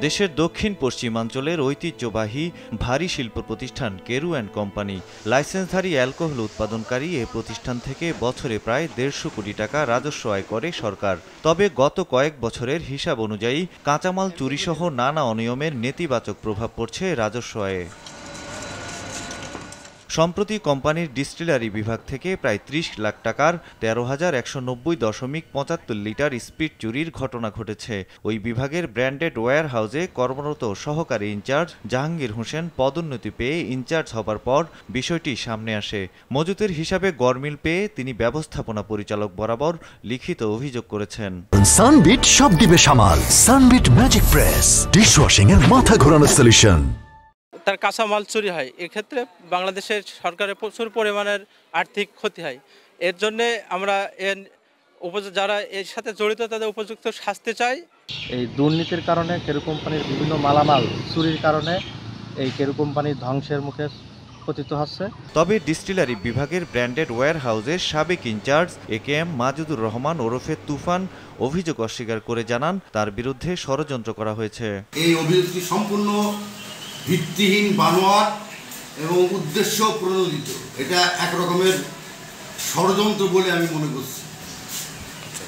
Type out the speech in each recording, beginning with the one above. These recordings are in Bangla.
দেশের দক্ষিণ পশ্চিমাঞ্চলের ঐতিহ্যবাহী ভারী শিল্প প্রতিষ্ঠান কেরু অ্যান্ড কোম্পানি লাইসেন্সধারী অ্যালকোহল উৎপাদনকারী এ প্রতিষ্ঠান থেকে বছরে প্রায় 150 কোটি টাকা রাজস্ব আয় করে সরকার। তবে গত কয়েক বছরের হিসাব অনুযায়ী কাঁচামাল চুরিসহ নানা অনিয়মের নেতিবাচক প্রভাব পড়ছে রাজস্ব আয়ে। সম্প্রতি কোম্পানির ডিস্টিলারি বিভাগ থেকে প্রায় 30 লাখ টাকার 13,190.75 লিটার স্পিরিট চুরির ঘটনা ঘটেছে। ওই বিভাগের ব্র্যান্ডেড ওয়্যার হাউসে কর্মরত সহকারী ইনচার্জ জাহাঙ্গীর হোসেন পদোন্নতি পেয়ে ইনচার্জ হবার পর বিষয়টি সামনে আসে। মজুতের হিসাবে গরমিল পেয়ে তিনি ব্যবস্থাপনা পরিচালক বরাবর লিখিত অভিযোগ করেছেন। সানবিট সব দিবে সামাল। সানবিট ম্যাজিক প্রেস ডিশওয়াশিং এর মাথা ঘোরানো সলিউশন। তার কাঁচামাল চুরি হয়, এক্ষেত্রে বাংলাদেশের সরকারের প্রচুর পরিমাণের আর্থিক ক্ষতি হয়। এর জন্য আমরা যারা এর সাথে জড়িত তাদের উপযুক্ত শাস্তি চাই। এই দুর্নীতির কারণে কেরু কোম্পানির বিভিন্ন মালামাল চুরির কারণে এই কেরু কোম্পানি ধ্বংসের মুখে পতিত হচ্ছে। তবে ডিস্টিলারি বিভাগের ব্র্যান্ডেড ওয়্যার হাউসের সাবেক ইনচার্জ AKM মাজিদুর রহমান ওরফে তুফান অভিযোগ অস্বীকার করে জানান তার বিরুদ্ধে ষড়যন্ত্র করা হয়েছে। এই অভিযোগটি সম্পূর্ণ ভিত্তিহীন, বানোয়াট এবং উদ্দেশ্য প্রণোদিত। এটা এক রকমের ষড়যন্ত্র বলে আমি মনে করছি।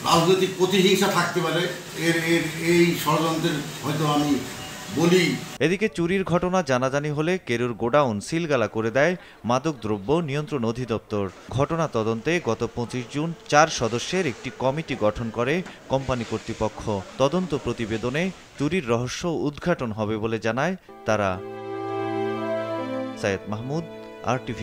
রাজনৈতিক প্রতিহিংসা থাকতে পারে এই ষড়যন্ত্রের, হয়তো আমি বলি। এদিকে চুরির ঘটনা জানাজানি হলে কেরুর গোডাউন সিলগালা করে দেয় মাদকদ্রব্য নিয়ন্ত্রণ অধিদপ্তর। ঘটনা তদন্তে গত 25 জুন 4 সদস্যের একটি কমিটি গঠন করে কোম্পানি কর্তৃপক্ষ। তদন্ত প্রতিবেদনে চুরির রহস্য উদ্ঘাটন হবে বলে জানায় তারা। সায়েদ মাহমুদ, RTV।